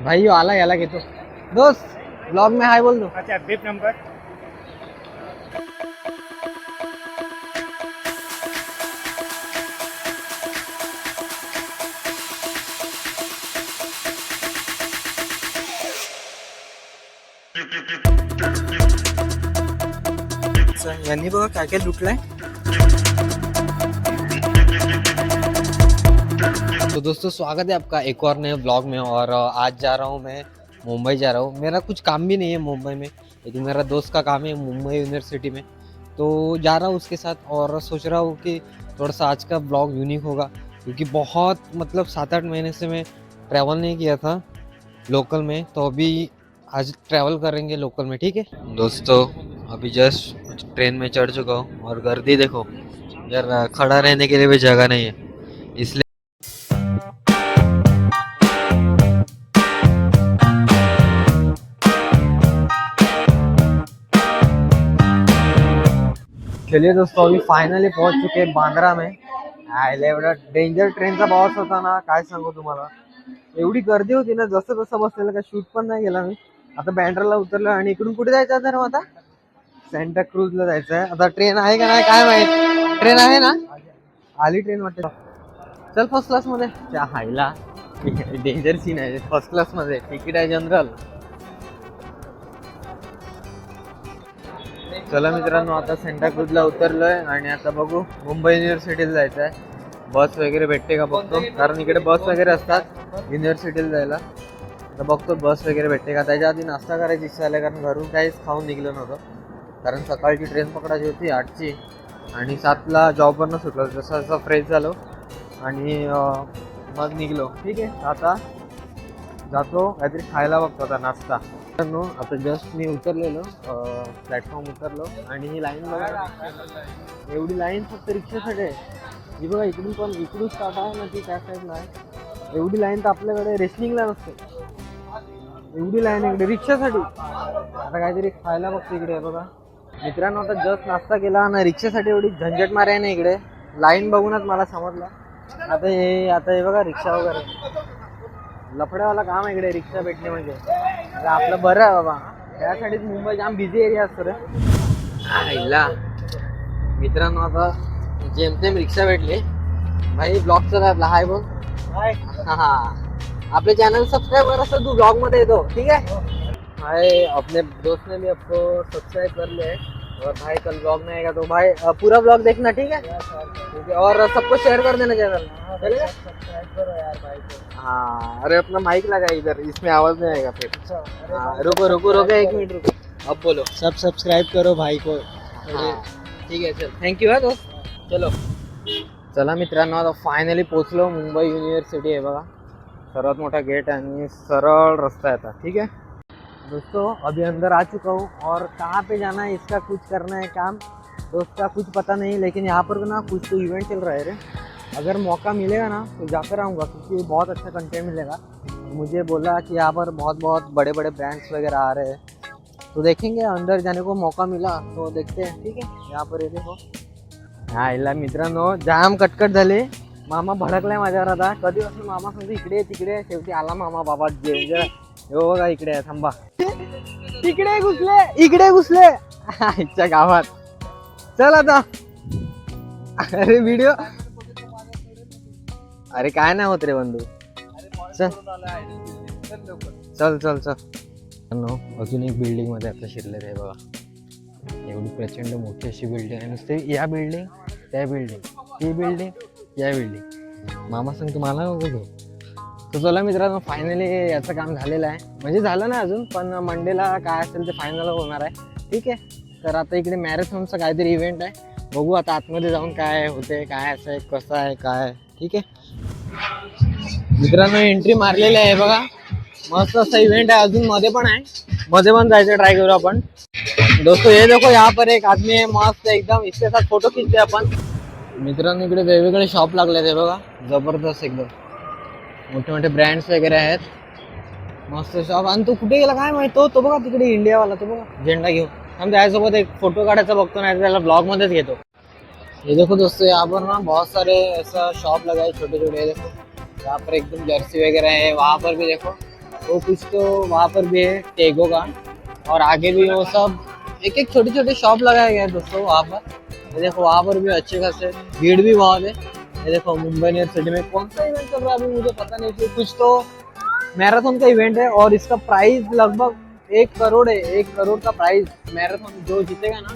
भाई यो आला याला घेतो दोस्त ब्लॉग में हाय बोल दो। अच्छा बिप नंबर यांनी बघा काय काय लुटलंय। तो दोस्तों स्वागत है आपका एक और नए ब्लॉग में। और आज जा रहा हूँ मैं मुंबई जा रहा हूँ। मेरा कुछ काम भी नहीं है मुंबई में, लेकिन मेरा दोस्त का काम है मुंबई यूनिवर्सिटी में, तो जा रहा हूँ उसके साथ। और सोच रहा हूँ कि थोड़ा सा आज का ब्लॉग यूनिक होगा, क्योंकि बहुत मतलब 7-8 महीने से मैं ट्रैवल नहीं किया था लोकल में, तो अभी आज ट्रैवल करेंगे लोकल में। ठीक है दोस्तों, अभी जस्ट ट्रेन में चढ़ चुका हूँ और गर्दी देखो यार, खड़ा रहने के लिए भी जगह नहीं है, इसलिए चलिए दोस्तों अभी फायनली पहुंच चुके हैं बांद्रा में। एवढा डेंजर ट्रेनचा प्रवास होता ना, काय सांगू तुम्हाला। एवढी गर्दी होती ना, जसं तसं बसलेलं, का शूट पण नाही गेला मी। आता बँड्राला उतरलो आणि इकडून कुठे जायचं आता आता सेंटा क्रूजला जायचं आहे। आता ट्रेन आहे का नाही काय माहित। ट्रेन आहे ना, आली ट्रेन वाटते। चल फर्स्ट क्लास मध्ये, त्या हायला डेंजर सीन आहे। फर्स्ट क्लास मध्ये तिकीट आहे जनरल। चला मित्रांनो, आता सेंटा क्रूजला उतरलोय आणि आता बघू मुंबई युनिव्हर्सिटीला जायचं आहे। बस वगैरे भेटते का बघतो, कारण इकडे बस वगैरे असतात युनिव्हर्सिटीला जायला। आता बघतो बस वगैरे भेटते का। त्याच्या आधी नाश्ता करायची इच्छा झाली, कारण घरून काहीच खाऊन निघलं नव्हतं, कारण सकाळची ट्रेन पकडायची होती 8ची आणि 7ला जॉबवरनं सुटलो। जसं जसं फ्रेश झालो आणि मग निघलो। ठीक आहे, आता जातो काहीतरी खायला बघतो आता नाश्ता। आता जस्ट मी उतरलेलो, प्लॅटफॉर्म उतरलो आणि ही लाईन बघा, एवढी लाईन फक्त रिक्षासाठी आहे। ही बघा इकडून पण, इकडून स्टार्ट आहे ना ती त्या साईडला आहे। एवढी लाईन तर आपल्याकडे रेशनिंगला नसते, एवढी लाईन इकडे रिक्षासाठी। आता काहीतरी खायला बघतो इकडे बघा मित्रांनो। आता जस्ट नाश्ता केला ना, रिक्षासाठी एवढी झंझट मारे आहे ना इकडे, लाईन बघूनच मला समजलं। आता हे बघा रिक्षा वगैरे, लफड्यावाला काम आहे इकडे रिक्षा भेटणे म्हणजे। आपलं बरं आहे बाबा, त्यासाठीच मुंबई जाम बिझी एरिया असतो रे। मित्रांनो आता जेमतेम रिक्षा भेटली। भाई ब्लॉग चला आपला, हाय बोल। हा आपले चैनल सब्सक्राइब कर असं, तू ब्लॉग मध्ये येतो ठीक है। भाई अपने दोस्त ने भी आपको सब्सक्राइब कर लिया है, और भाई कल ब्लॉग में आएगा तो भाई पूरा ब्लॉग देखना ठीक है। ठीक है, और सबको शेयर कर देना चैनल, चलेगा। सब्सक्राइब करो यार भाई को। हाँ अरे अपना माइक लगा इधर, इसमें आवाज नहीं आएगा फिर। हाँ रुको रुको रुको, 1 मिनट रुको, अब बोलो। सब सब्सक्राइब करो भाई को। हाँ ठीक है चल, थँक्यू हा दोस्त। चलो चला मित्रांनो, आता फायनली पोचलो। मुंबई युनिव्हर्सिटी आहे बघा, सर्वात मोठा गेट आणि सरळ रस्ता आहे आता। ठीक है दोस्तों, अभी अंदर आ चुका हूँ और कहाँ पे जाना है इसका कुछ करना है काम, तो उसका कुछ पता नहीं, लेकिन यहाँ पर ना कुछ तो इवेंट चल रहा है रे। अगर मौका मिलेगा ना तो जाकर आऊँगा, क्योंकि बहुत अच्छा कंटेंट मिलेगा। मुझे बोला कि यहाँ पर बहुत बहुत बड़े बड़े ब्रांड्स वगैरह आ रहे हैं, तो देखेंगे। अंदर जाने को मौका मिला तो देखते हैं। ठीक है, यहाँ पर ये देखो। हा इला मित्रांनो जाम कटकट झाले, मामा भडकलाय माझ्यावर आता। कधीपासून मामा सांगतो इकडे तिकडे, शेवटी आला मामा। बाबा डेंजर, हो बघा इकडे आहे, थांबा। तिकडे घुसले, इकडे घुसले आईच्या गावात। चल आता, अरे व्हिडिओ, अरे काय नाही होत रे बंधू, चल चल चल चल। अजून एक बिल्डिंग मध्ये आता शिरले रे बघा, एवढी प्रचंड मोठी अशी बिल्डिंग आहे। नुसते या बिल्डिंग त्या बिल्डिंग, ती बिल्डिंग या बिल्डिंग। मामा सांग तुम्हाला बघू। तर चला मित्रांनो, फायनली याचं काम झालेलं आहे, म्हणजे झालं ना अजून, पण मंडेला काय असेल ते फायनल होणार आहे। ठीक आहे, तर आता इकडे मॅरेथॉनचं काहीतरी इव्हेंट आहे, बघू आता आतमध्ये जाऊन काय होते, काय असं आहे, कसं आहे काय। ठीक आहे मित्रांनो, एंट्री मारलेली आहे बघा, मस्त असा इव्हेंट आहे। अजून मध्ये पण आहे, मध्ये पण जायचं ट्राय करू आपण। दोस्तों ये देखो, यहाँ पर एक आदमी है मस्त एकदम, इसके साथ फोटो खींचते आपण। मित्रांनो इकडे वेगवेगळे शॉप लागले ते बघा, जबरदस्त एकदम मोठे मोठे ब्रँड्स वगैरे आहेत, मस्त शॉप। आणि तो कुठे गेला काय माहित, तो बघा तिकडे इंडियावाला, तो बघा झेंडा घेऊन। हम त्याच्यासोबत एक फोटो काढायचा बघतो, नाही त्याला ब्लॉग मध्येच घेतो। ये देखो दोस्तों, यहाँ पर ना बहुत सारे ऐसा शॉप लगा है छोटे छोटे। देखो यहाँ पर एकदम जर्सी वगैरह है, वहाँ पर भी देखो वो कुछ तो वहाँ पर भी है टेगो का, और आगे भी वो सब एक एक छोटे छोटे शॉप लगाए गए हैं दोस्तों वहाँ पर। ये देखो वहाँ पर भी अच्छे खासे भीड़ भी बहुत है। ये देखो मुंबई यूनिवर्सिटी में कौन सा इवेंट चल रहा है अभी मुझे पता नहीं है, कुछ तो मैराथन का इवेंट है और इसका प्राइस लगभग 1 करोड़ है। 1 करोड़ का प्राइस मैराथन जो जीतेगा ना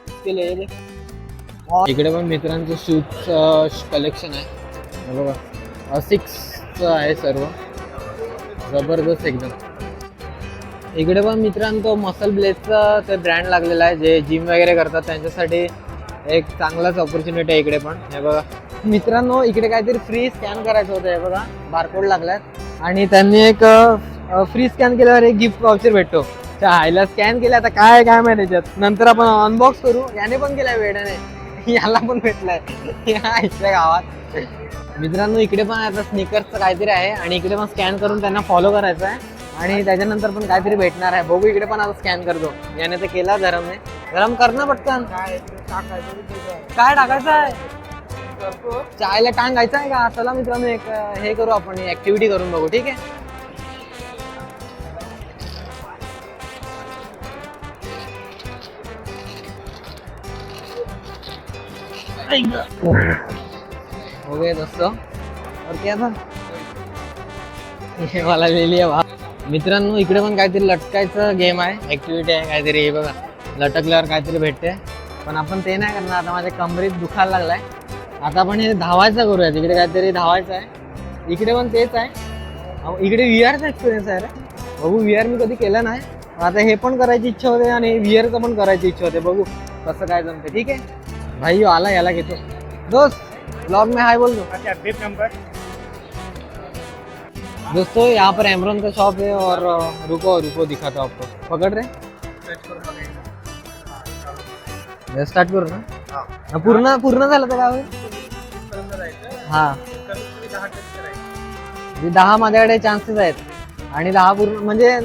उसके लिए। ये देखो और इकडे पण मित्रांचं शूज कलेक्शन आहे, हे बघा सिक्स आहे सर्व, जबरदस्त एकदम। इकडे पण मित्रांनो मसल ब्लेडचा ते ब्रँड लागलेला आहे, जे जिम वगैरे करतात त्यांच्यासाठी एक चांगलाच ऑपॉर्च्युनिटी आहे इकडे पण। हे बघा मित्रांनो इकडे काहीतरी फ्री स्कॅन करायचं होतं, हे बघा बारकोड लागलाय आणि त्यांनी एक फ्री स्कॅन केल्यावर एक गिफ्ट वाउचर भेटतो। त्या हायला स्कॅन केलं, आता काय काय माहिती त्याच्यात, नंतर आपण अनबॉक्स करू। याने पण केलाय वेड्याने, याला पण भेटलाय या इथल्या गावात। मित्रांनो इकडे पण आता स्निकर्सचं काहीतरी आहे आणि इकडे पण स्कॅन करून त्यांना फॉलो करायचं आहे आणि त्याच्यानंतर पण काहीतरी भेटणार आहे। बघू इकडे पण आता स्कॅन करतो, याने तर केला धरमने। धरम कर ना पटकन, काय टाकायचं आहे, चायला टांगायचं आहे का? चला मित्रांनो एक हे करू आपण, ऍक्टिव्हिटी करून बघू, ठीक आहे। हो गए दोस्तों, और क्या था ये वाला ले लिया भाग। मित्रांनो इकडे पण काहीतरी लटकायचं गेम आहे, ऍक्टिव्हिटी आहे काहीतरी। हे बघा लटकल्यावर काहीतरी भेटते, पण आपण ते नाही करणार आता, माझ्या कमरेत दुखायला लागलाय। आता आपण हे धावायचं करूया, तिकडे काहीतरी धावायचं आहे, इकडे पण तेच आहे। इकडे व्हीआरचा एक्सपिरियन्स आहे रे, बघू व्हीआर मी कधी केलं नाही, आता हे पण करायची इच्छा होते आणि व्हीआरचं पण करायची इच्छा होते, बघू कसं काय जमते। ठीक आहे भाई, आला याला घेतो दोस्त, ब्लॉग में हाय बोल दो। अच्छा 20 नंबर। दोस्तों यहाँ पर एमरॉन का शॉप है और रुको रुको दिखाता हूँ आपको, पकड़ रहे स्टार्ट करू ना। हाँ पूर्ण पूर्ण झालं तर काय होईल? हा 10 माझ्याकडे चान्सेस आहेत आणि 10 पूर्ण म्हणजे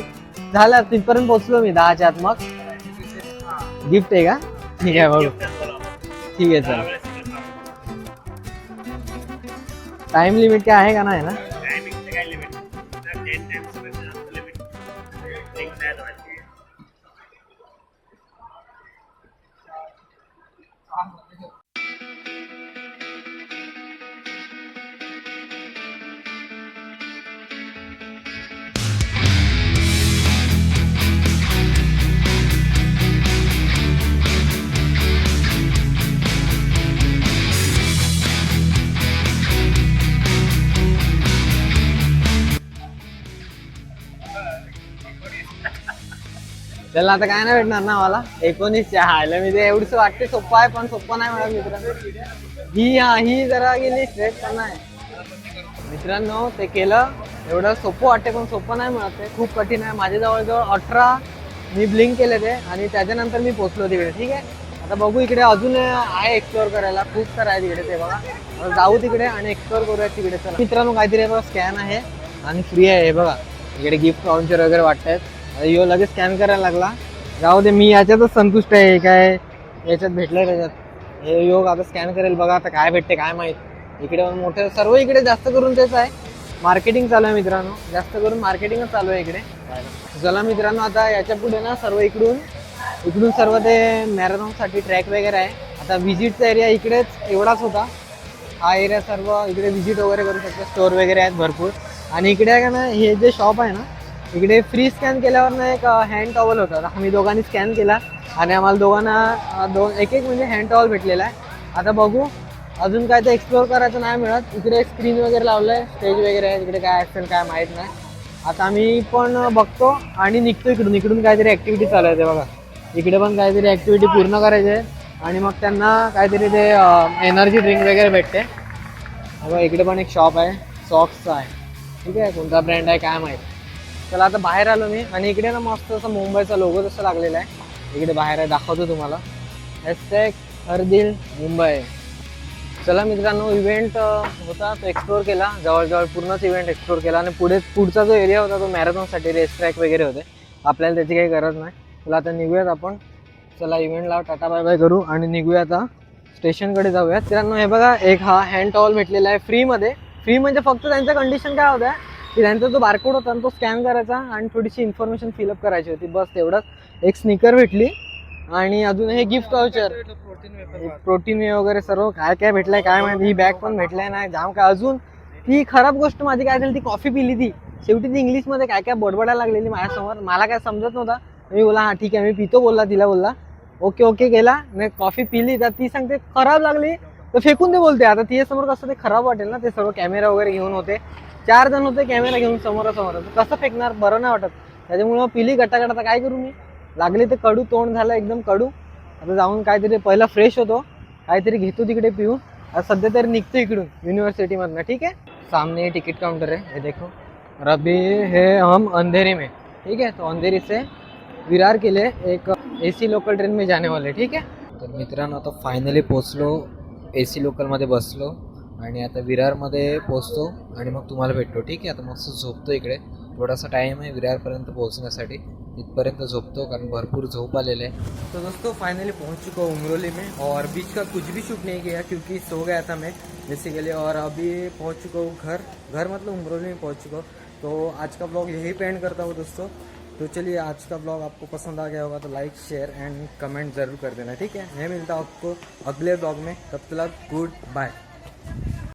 झालं, तिथपर्यंत पोहोचलो मी 10च्या आत। मग गिफ्ट आहे का? ठीक आहे बघू, ठीक आहे चला। टाइम लिमिट काय आहे का नाही ना? त्याला आता काय नाही भेटणार ना मला 19च्या हायला, मी ते एवढंच वाटते सोपं आहे पण सोपं नाही मिळत मित्रांनो। ही जरा गेली स्ट्रेट, पण नाही मित्रांनो ते केलं, एवढं सोपं वाटते पण सोपं नाही मिळत, ते खूप कठीण आहे। माझे जवळजवळ 18 मी ब्लिंक केले ते आणि त्याच्यानंतर मी पोहोचलो तिकडे। ठीक आहे आता बघू, इकडे अजून आहे एक्सप्लोर करायला, खूप सारं आहे तिकडे, ते बघा आता जाऊ तिकडे आणि एक्सप्लोर करूया तिकडे। चला मित्रांनो काहीतरी बघा स्कॅन आहे आणि फ्री आहे, हे बघा इकडे गिफ्ट वाउचर वगैरे वाटतायत। यो लगेच स्कॅन करायला लागला, जाऊ दे मी याच्यातच संतुष्ट आहे, काय याच्यात भेटलंय त्याच्यात। हे योग आता स्कॅन करेल, बघा आता काय भेटते काय माहित। इकडे पण मोठे सर्व इकडे जास्त करून तेच आहे, मार्केटिंग चालू आहे मित्रांनो, जास्त करून मार्केटिंगच चालू आहे इकडे। चला मित्रांनो आता याच्या पुढे ना सर्व इकडून सर्व ते मॅरेथॉनसाठी ट्रॅक वगैरे आहे। आता व्हिजिटचा एरिया इकडेच एवढाच होता, हा एरिया सर्व इकडे व्हिजिट वगैरे करू शकतो, स्टोर वगैरे आहेत भरपूर। आणि इकडे आहे का ना, हे जे शॉप आहे ना, इकडे फ्री स्कॅन केल्यावर ना एक हँड टॉवल होता, आम्ही दोघांनी स्कॅन केला आणि आम्हाला दोघांना एक म्हणजे हँड टॉवल भेटलेला आहे। आता बघू अजून काय ते एक्सप्लोर करायचं नाही मिळत, इकडे स्क्रीन वगैरे लावलं आहे, स्टेज वगैरे आहे, इकडे काय असेल काय माहीत नाही। आता आम्ही पण बघतो आणि निघतो इकडून काहीतरी ॲक्टिव्हिटी चालू आहे, ते बघा इकडे पण काहीतरी ॲक्टिव्हिटी पूर्ण करायची आहे आणि मग त्यांना काहीतरी ते एनर्जी ड्रिंक वगैरे भेटते। बघा इकडे पण एक शॉप आहे, सॉक्सचा आहे, ठीक आहे कोणता ब्रँड आहे काय माहीत। चला आता बाहेर आलो मी आणि इकडे ना मस्त असं मुंबईचा लोगो तसं लागलेला आहे, इकडे बाहेर आहे, दाखवतो तुम्हाला, हर दिल मुंबई। चला मित्रांनो इव्हेंट होता तो एक्सप्लोर केला, जवळजवळ पूर्णच इव्हेंट एक्सप्लोर केला आणि पुढचा जो एरिया होता तो मॅरेथॉनसाठी रेस ट्रॅक वगैरे होते, आपल्याला त्याची काही गरज नाही। चला आता निघूयात आपण, चला इव्हेंटला टाटा बाय बाय करू आणि निघूया आता स्टेशनकडे जाऊयात। मित्रांनो हे बघा एक हा हँड टॉवल भेटलेला आहे फ्रीमध्ये, फ्री म्हणजे फक्त त्यांचं कंडिशन काय होतं की त्यांचा जो बारकोड होता ना तो स्कॅन करायचा आणि थोडीशी इन्फॉर्मेशन फिलअप करायची होती, बस तेवढंच. एक स्निकर भेटली आणि अजून हे गिफ्ट वाउचर, प्रोटीन वगैरे सर्व काय काय भेटलंय काय माहिती. ही बॅग पण भेटलंय ना जाम काय. अजून ती खराब गोष्ट माझी काय झाली, ती कॉफी पिली ती शेवटी. ती इंग्लिशमध्ये काय काय बडबडायला लागलेली माझ्यासमोर, मला काय समजत नव्हता. मी बोला हा ठीक आहे मी पितो बोलला, तिला बोलला ओके ओके गेला. नाही कॉफी पिली तर ती सांगते खराब लागली तर फेकून दे बोलते. आता तिच्या समोर कसं ते खराब वाटेल ना, ते सर्व कॅमेरा वगैरे घेऊन होते, 4 जण होते कॅमेरा घेऊन समोरासमोर, कसं फेकणार, बरं नाही वाटत. त्याच्यामुळे पिली गटागट. आता काय करू मी, लागली तर कडू, तोंड झालं एकदम कडू. आता जाऊन काहीतरी पहिला फ्रेश होतो, काहीतरी घेतो तिकडे पिऊन. आता सध्या तरी निघतो इकडून युनिव्हर्सिटीमधनं. ठीक आहे, सामने टिकट काउंटर है, ये देखो. और अभी है हम अंधेरी में, ठीक है. तो अंधेरी से विरार के लिए एक AC लोकल ट्रेन में जाने वाले. ठीक आहे. तर मित्रांनो आता फायनली पोचलो, AC लोकलमध्ये बसलो आणि आता विरारमध्ये पोचतो आणि मग तुम्हाला भेटतो. ठीक आहे. आता मस्त झोपतो इकडे, थोडासा टाइम है विरारपर्यंत पोहोचण्यासाठी. इथपर्यंत झोपतो कारण भरपूर झोप आलेले आहे. तो दोस्तों फाइनली पहुंच चुका हूँ उमरोली में, और बीच का कुछ भी शूट नहीं किया क्योंकि सो गया था मैं बेसिकली. और अभी पहुंच चुका हूँ घर मतलब उमरोली में पहुंच चुका हूँ. तो आज का ब्लॉग यही पे एंड करता हूँ दोस्तों. तो चलिए आज का ब्लॉग आपको पसंद आ गया होगा तो लाइक शेयर एंड कमेंट ज़रूर कर देना. ठीक है, मैं मिलता हूँ आपको अगले ब्लॉग में. तब तक गुड बाय.